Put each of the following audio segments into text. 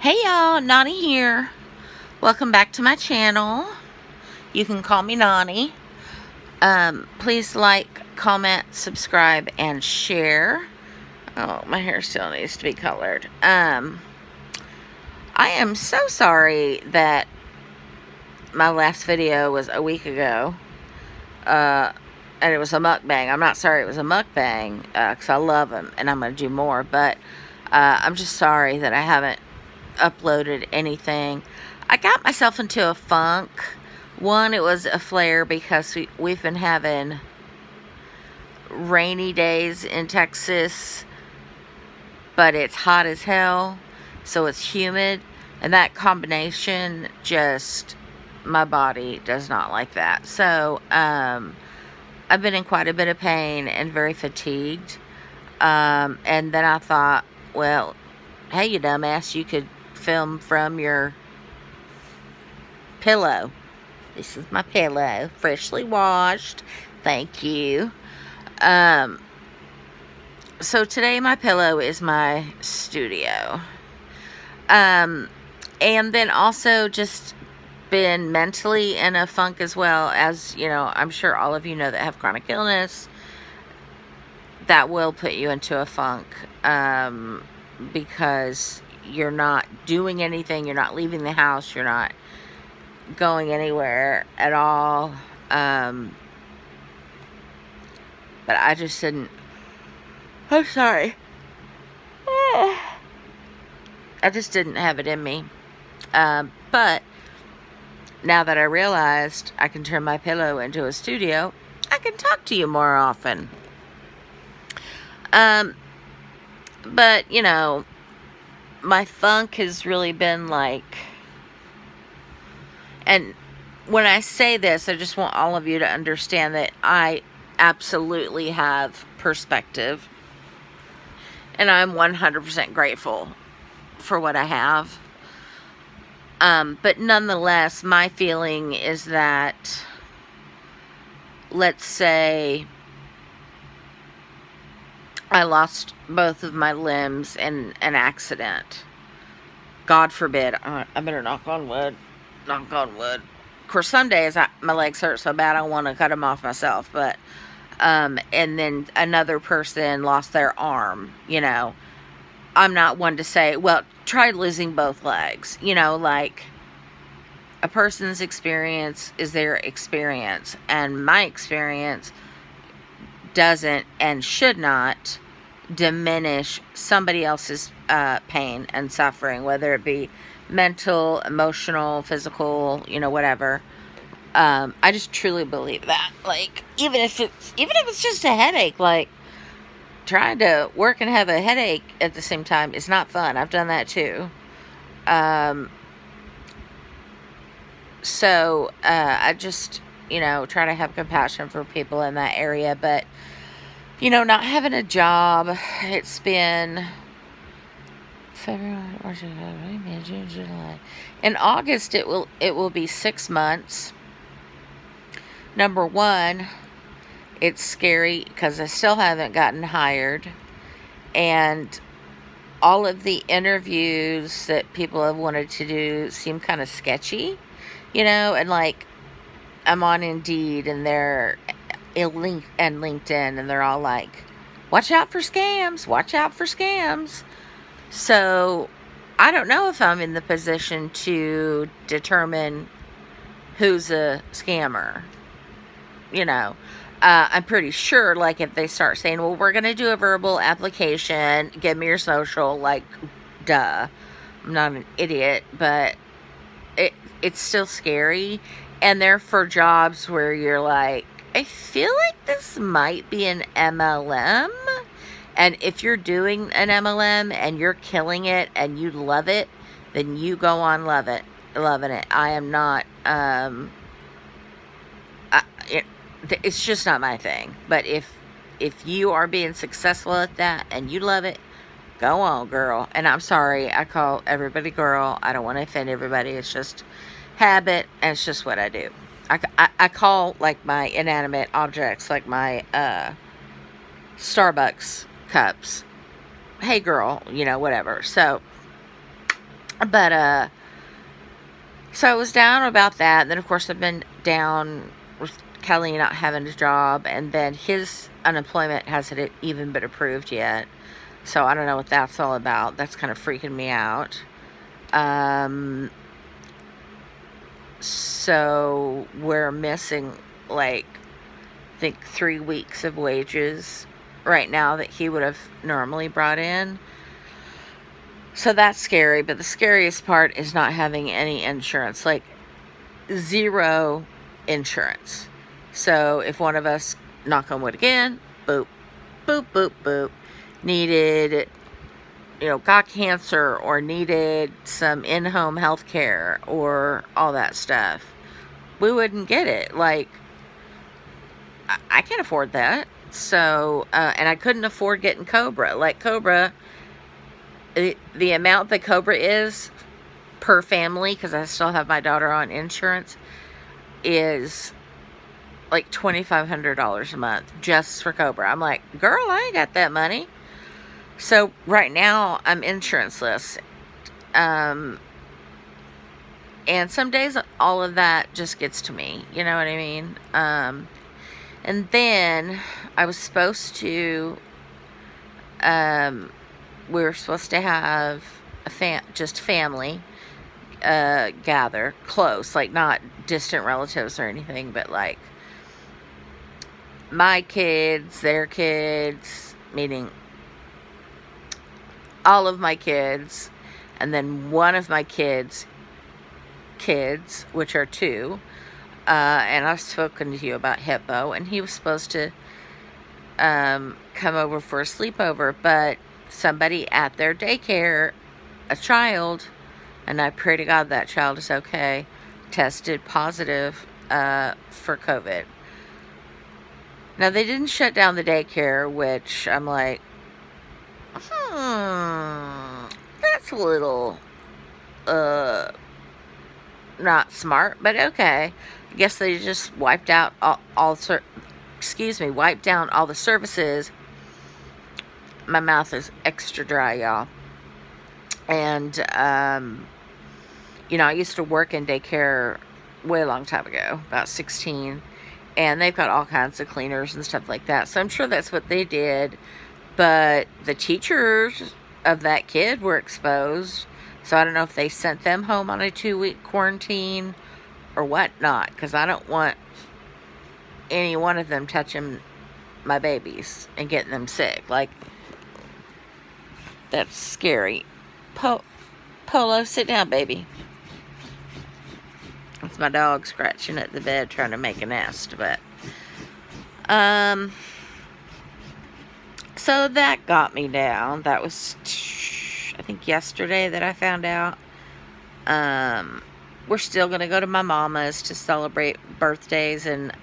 Hey y'all, Noni here. Welcome back to my channel. You can call me Noni. Please like, comment, subscribe, and share. Oh, my hair still needs to be colored. I am so sorry that my last video was a week ago. And it was a mukbang. I'm not sorry it was a mukbang, because I love them and I'm going to do more. But I'm just sorry that I haven't uploaded anything. I got myself into a funk. One, it was a flare because we've been having rainy days in Texas, but it's hot as hell, so it's humid, and that combination just, my body does not like that. So I've been in quite a bit of pain and very fatigued. And then I thought, well, hey, you dumbass, you could film from your pillow. This is my pillow, freshly washed. Thank you. So today my pillow is my studio. And then also just been mentally in a funk as well. As you know, I'm sure all of you know that have chronic illness, that will put you into a funk, because you're not doing anything, you're not leaving the house, you're not going anywhere at all. But I just didn't, I'm sorry. I just didn't have it in me. But now that I realized I can turn my pillow into a studio, I can talk to you more often. But, you know, my funk has really been like, and when I say this, I just want all of you to understand that I absolutely have perspective, and I'm 100% grateful for what I have. But nonetheless, my feeling is that, let's say I lost both of my limbs in an accident. God forbid. I better knock on wood. Knock on wood. Of course, some days my legs hurt so bad I want to cut them off myself. But, and then another person lost their arm, you know. I'm not one to say, well, try losing both legs. You know, like, a person's experience is their experience. And my experience doesn't and should not diminish somebody else's pain and suffering, whether it be mental, emotional, physical, you know, whatever. I just truly believe that. Like, even if it's just a headache, like, trying to work and have a headache at the same time is not fun. I've done that too. So I just, you know, try to have compassion for people in that area. But, you know, not having a job, it's been February, March, May, June, July. In August, it will be 6 months. Number one, it's scary because I still haven't gotten hired, and all of the interviews that people have wanted to do seem kind of sketchy, you know. And like, I'm on Indeed and they're and LinkedIn, and they're all like, watch out for scams, watch out for scams. So I don't know if I'm in the position to determine who's a scammer, you know. I'm pretty sure, like, if they start saying, well, we're going to do a verbal application, give me your social, like, duh. I'm not an idiot, but it's still scary. And they're for jobs where you're like, I feel like this might be an MLM. And if you're doing an MLM and you're killing it and you love it, then you go on loving it. I am not, it's just not my thing. But if you are being successful at that and you love it, go on, girl. And I'm sorry, I call everybody girl. I don't want to offend everybody. It's just habit, and it's just what I do. I call, like, my inanimate objects, like my Starbucks cups, hey girl, you know, whatever. So But so I was down about that. And then of course I've been down with Kelly not having a job, and then his unemployment hasn't even been approved yet. So I don't know what that's all about. That's kind of freaking me out. So we're missing, like, I think 3 weeks of wages right now that he would have normally brought in. So that's scary. But the scariest part is not having any insurance, like zero insurance. So if one of us, knock on wood again, boop, boop, boop, boop, needed, got cancer or needed some in-home health care or all that stuff, we wouldn't get it. Like, I can't afford that. So, and I couldn't afford getting Cobra. Like, Cobra, the amount that Cobra is per family, because I still have my daughter on insurance, is like $2,500 a month just for Cobra. I'm like, girl, I ain't got that money. So right now I'm insuranceless. And some days all of that just gets to me. You know what I mean? And then I was supposed to, we were supposed to have just family gather close, like not distant relatives or anything, but like my kids, their kids, meaning all of my kids, and then one of my kids, which are two, and I've spoken to you about Hippo, and he was supposed to come over for a sleepover, but somebody at their daycare, a child, and I pray to God that child is okay, tested positive for COVID. Now, they didn't shut down the daycare, which I'm like, that's a little not smart, but okay. I guess they just wiped out wiped down all the services. My mouth is extra dry, y'all. And I used to work in daycare way a long time ago, about 16, and they've got all kinds of cleaners and stuff like that. So I'm sure that's what they did. But the teachers of that kid were exposed. So I don't know if they sent them home on a 2-week quarantine or whatnot, because I don't want any one of them touching my babies and getting them sick. Like, that's scary. Polo, sit down, baby. It's my dog scratching at the bed trying to make a nest. But so that got me down. That was, I think, yesterday that I found out. We're still going to go to my mama's to celebrate birthdays and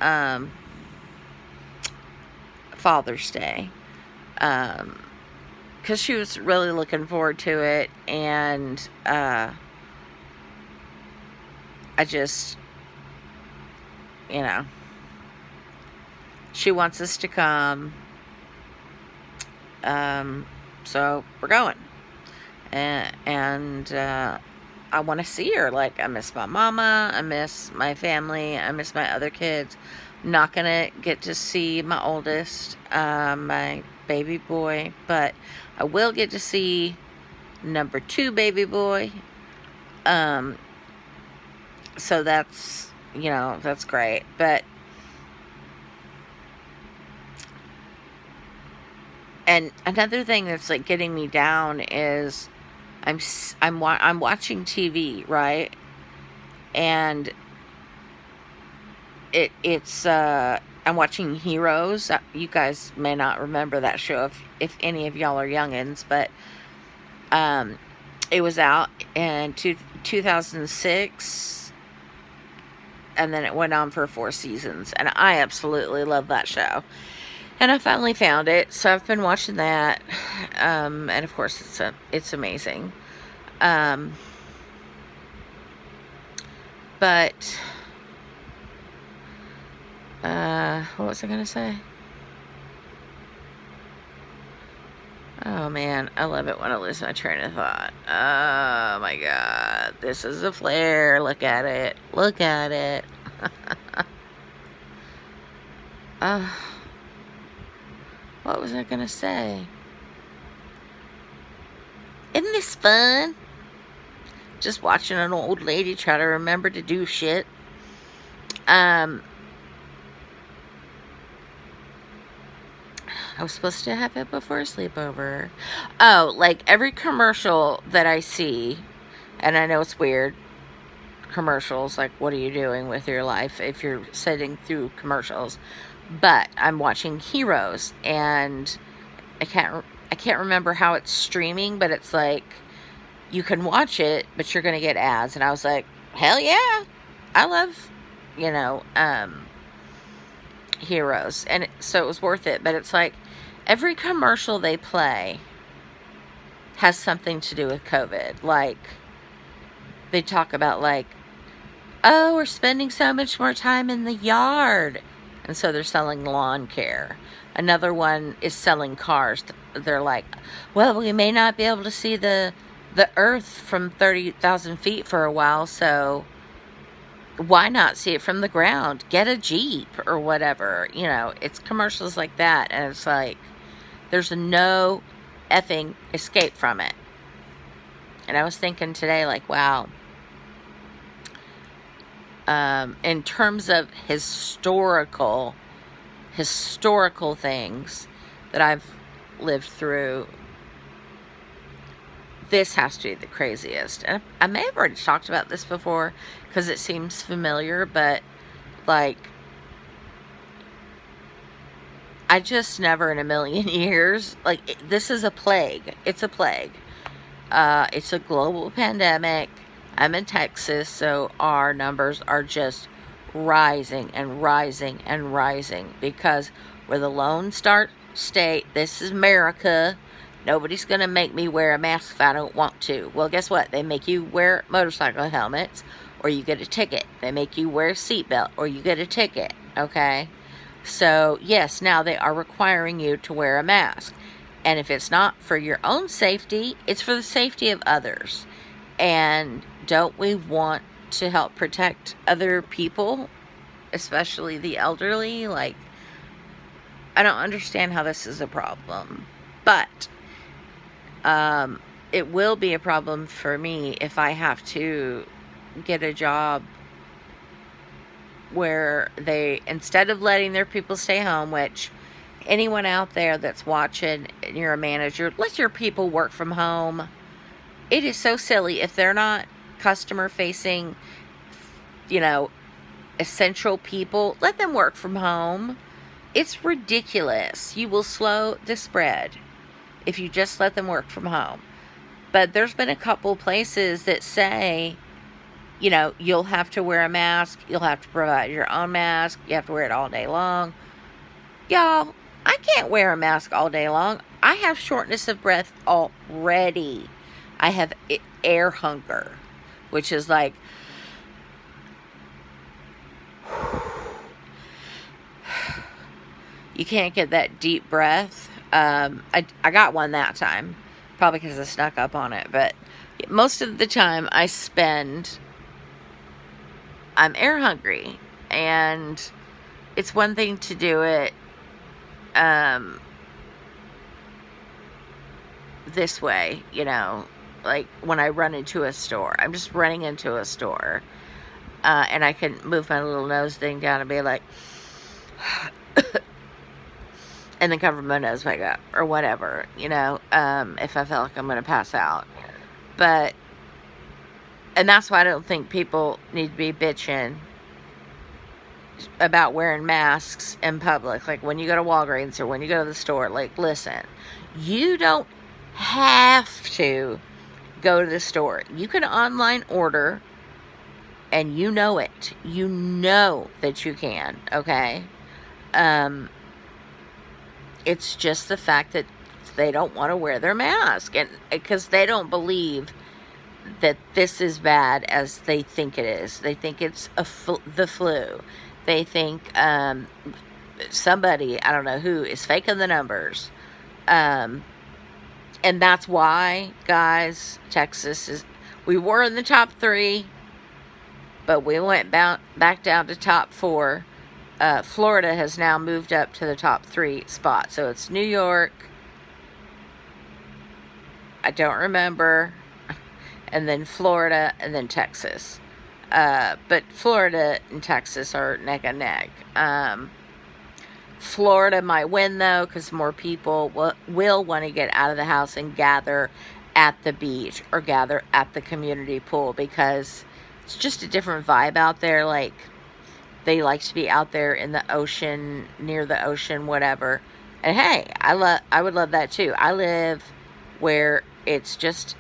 Father's Day. Because she was really looking forward to it. And I just, she wants us to come. So we're going. And I want to see her. Like, I miss my mama, I miss my family, I miss my other kids. Not gonna get to see my oldest, my baby boy, but I will get to see number 2 baby boy. So that's, that's great. But and another thing that's like getting me down is I'm watching TV, right? And it's I'm watching Heroes. You guys may not remember that show if any of y'all are youngins, but it was out in 2006, and then it went on for 4 seasons, and I absolutely love that show. And I finally found it, so I've been watching that, and of course it's amazing. But what was I gonna say? Oh man, I love it when I lose my train of thought. Oh my god, this is a flare. Look at it. Look at it. uh, what was I gonna say? Isn't this fun? Just watching an old lady try to remember to do shit. I was supposed to have it before a sleepover. Oh, like every commercial that I see, and I know it's weird, commercials, like what are you doing with your life if you're sitting through commercials, but I'm watching Heroes, and I can't remember how it's streaming, but it's like you can watch it, but you're gonna get ads, and I was like, hell yeah, I love, you know, Heroes, and so it was worth it. But it's like every commercial they play has something to do with COVID. Like they talk about like, oh, we're spending so much more time in the yard, and so they're selling lawn care. Another one is selling cars. They're like, well, we may not be able to see the earth from 30,000 feet for a while, so why not see it from the ground? Get a Jeep or whatever. You know, it's commercials like that, and it's like there's no effing escape from it. And I was thinking today, like, wow, in terms of historical things that I've lived through, this has to be the craziest. And I may have already talked about this before because it seems familiar, but like, I just never in a million years, like, this is a plague. It's a plague. It's a global pandemic. I'm in Texas, so our numbers are just rising and rising and rising because we're the Lone Star State. This is America. Nobody's going to make me wear a mask if I don't want to. Well, guess what? They make you wear motorcycle helmets or you get a ticket. They make you wear a seatbelt or you get a ticket, okay? So, yes, now they are requiring you to wear a mask. And if it's not for your own safety, it's for the safety of others. And don't we want to help protect other people, especially the elderly? Like, I don't understand how this is a problem. But it will be a problem for me if I have to get a job where they, instead of letting their people stay home, which anyone out there that's watching, and you're a manager, let your people work from home. It is so silly if they're not customer facing, you know, essential people. Let them work from home. It's ridiculous. You will slow the spread if you just let them work from home. But there's been a couple places that say, you know, you'll have to wear a mask. You'll have to provide your own mask. You have to wear it all day long. Y'all, I can't wear a mask all day long. I have shortness of breath already. I have air hunger, which is like, you can't get that deep breath. I got one that time, probably because I snuck up on it, but most of the time I'm air hungry, and it's one thing to do it this way, you know, like when I run into a store. I'm just running into a store, and I can move my little nose thing down and be like, and then cover my nose back up or whatever, you know, if I feel like I'm going to pass out. But, and that's why I don't think people need to be bitching about wearing masks in public. Like when you go to Walgreens or when you go to the store, like, listen, you don't have to go to the store. You can online order, and you know it. You know that you can, okay? It's just the fact that they don't want to wear their mask, and because they don't believe that this is bad as they think it is. They think it's the flu. They think somebody, I don't know who, is faking the numbers. And that's why, guys, Texas is, we were in the top 3, but we went back down to top 4. Florida has now moved up to the top 3 spot. So it's New York, I don't remember, and then Florida, and then Texas. But Florida and Texas are neck and neck. Florida might win, though, because more people will want to get out of the house and gather at the beach or gather at the community pool, because it's just a different vibe out there. Like, they like to be out there in the ocean, near the ocean, whatever. And hey, I would love that too. I live where it's just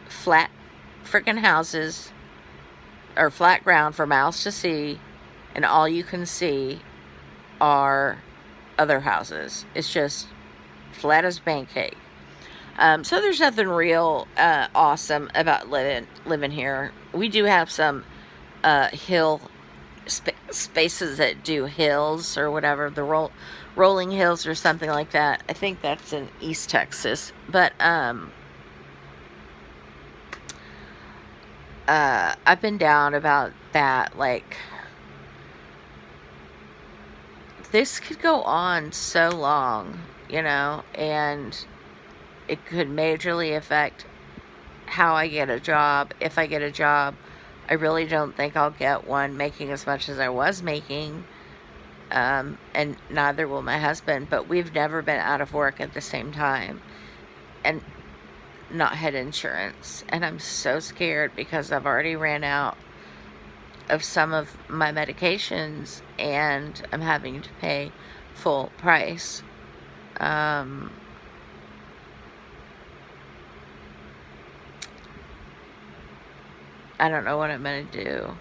flat freaking houses, or flat ground for miles to see, and all you can see are other houses. It's just flat as pancake. So there's nothing real awesome about living here. We do have some hill spaces that do hills or whatever, the rolling hills or something like that. I think that's in East Texas. But I've been down about that. Like, this could go on so long, and it could majorly affect how I get a job. If I get a job, I really don't think I'll get one making as much as I was making, and neither will my husband. But we've never been out of work at the same time and not had insurance, and I'm so scared because I've already ran out of some of my medications and I'm having to pay full price. I don't know what I'm going to do,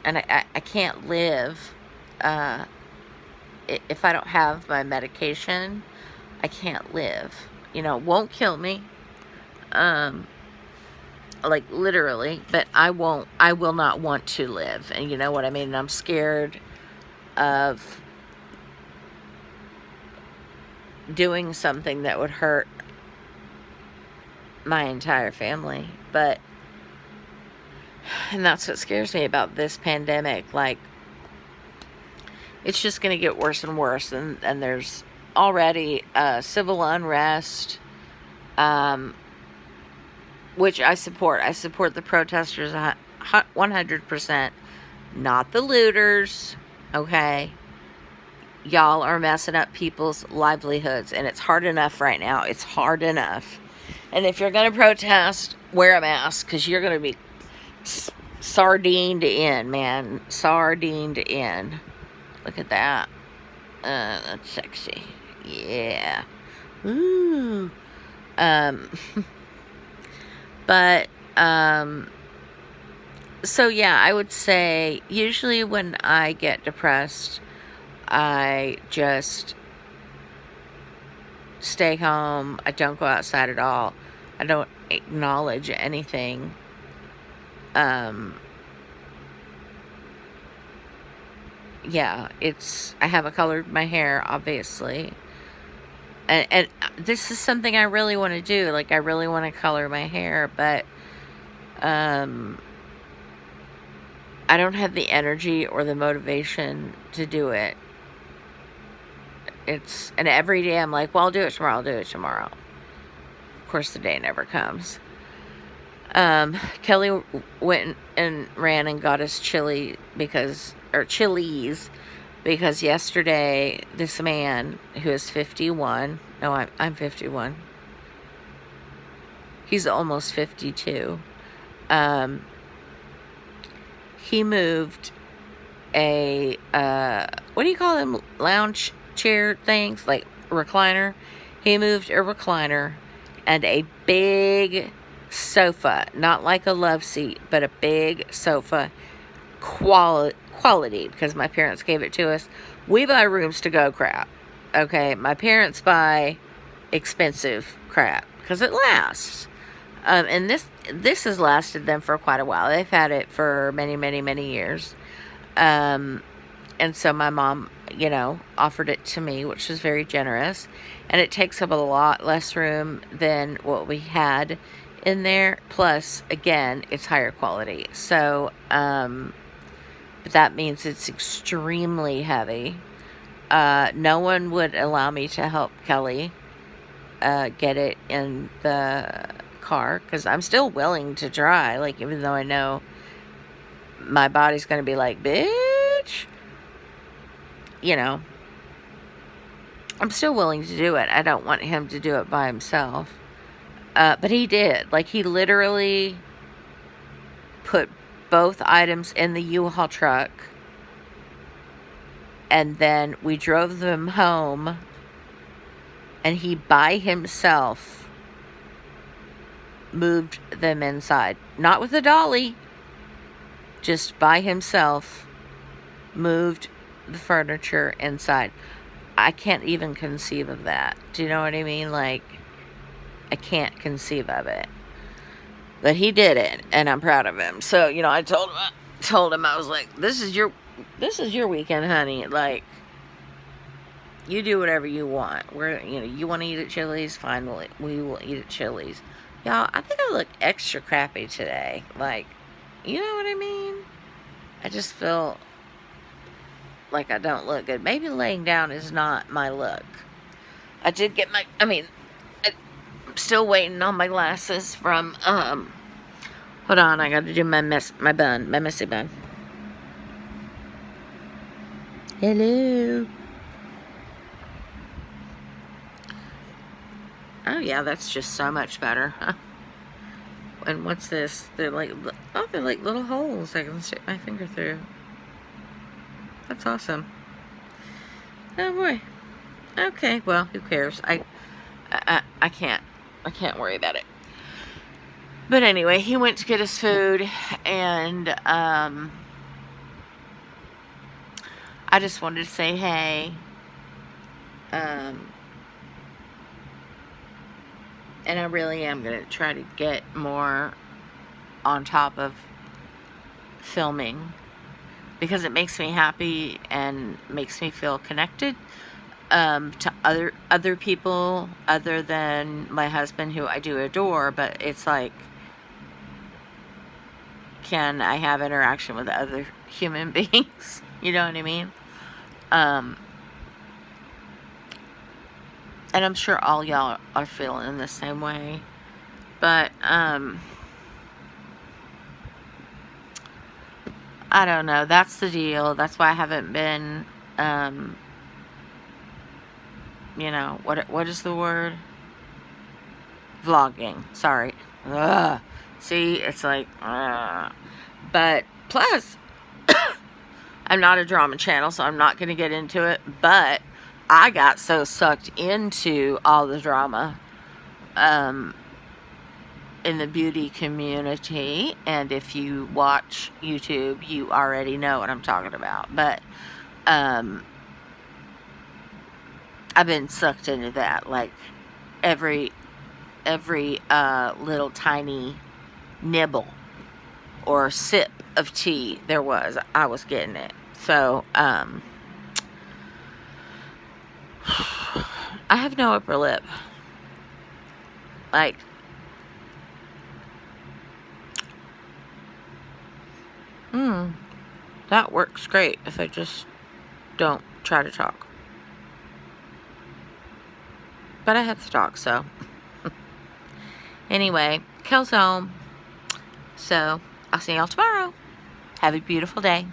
and I can't live, if I don't have my medication. I can't live. It won't kill me, like literally, but I will not want to live. And you know what I mean? I'm scared of doing something that would hurt my entire family. And that's what scares me about this pandemic. Like, it's just going to get worse and worse. And there's already civil unrest, which I support. I support the protesters 100%, not the looters, okay? Y'all are messing up people's livelihoods, and it's hard enough right now. It's hard enough. And if you're going to protest, wear a mask, because you're going to be sardined in, man. Sardined in. Look at that. That's sexy. Yeah. Ooh. But, so yeah, I would say usually when I get depressed, I just stay home. I don't go outside at all. I don't acknowledge anything. Yeah, I haven't colored my hair, obviously. And this is something I really want to do. Like, I really want to color my hair, but I don't have the energy or the motivation to do it. And every day I'm like, well, I'll do it tomorrow. Of course, the day never comes. Kelly went and ran and got us chilies because yesterday this man who is 51, no, I'm 51. He's almost 52. He moved a, what do you call them? Lounge chair things, like recliner. He moved a recliner and a big sofa, not like a love seat, but a big sofa, quality, because my parents gave it to us. We buy rooms to go crap, okay? My parents buy expensive crap because it lasts. And this has lasted them for quite a while. They've had it for many, many, many years. And And so my mom, offered it to me, which was very generous. And it takes up a lot less room than what we had in there. Plus, again, it's higher quality. So, but that means it's extremely heavy. No one would allow me to help Kelly get it in the car, because I'm still willing to try. Like, even though I know my body's going to be like, bitch, I'm still willing to do it. I don't want him to do it by himself. But he did. Like, he literally put both items in the U-Haul truck, and then we drove them home, and he by himself moved them inside. Not with a dolly, just by himself moved the furniture inside. I can't even conceive of that. Do you know what I mean? Like, I can't conceive of it. But he did it, and I'm proud of him. So, I told him, I was like, this is your weekend, honey. Like, you do whatever you want. You want to eat at Chili's? Fine, we will eat at Chili's. Y'all, I think I look extra crappy today. Like, you know what I mean? I just feel like I don't look good. Maybe laying down is not my look. I did get I'm still waiting on my glasses from, hold on, I got to do my messy bun. Hello. Oh, yeah, that's just so much better. And what's this? They're like little holes I can stick my finger through. That's awesome. Oh, boy. Okay, well, who cares? I can't worry about it. But anyway, he went to get his food, and I just wanted to say hey. And I really am going to try to get more on top of filming, because it makes me happy and makes me feel connected to other people other than my husband, who I do adore. But it's like, can I have interaction with other human beings? You know what I mean? And I'm sure all y'all are feeling the same way. But, I don't know. That's the deal. That's why I haven't been, what is the word? Vlogging. Sorry. Ugh. See, it's like, but plus, I'm not a drama channel, so I'm not going to get into it. But I got so sucked into all the drama in the beauty community, and if you watch YouTube, you already know what I'm talking about. But I've been sucked into that, like every little tiny nibble or sip of tea there was, I was getting it. So I have no upper lip. Like, that works great if I just don't try to talk. But I have to talk, so. Anyway, Kel's home. So, I'll see y'all tomorrow. Have a beautiful day.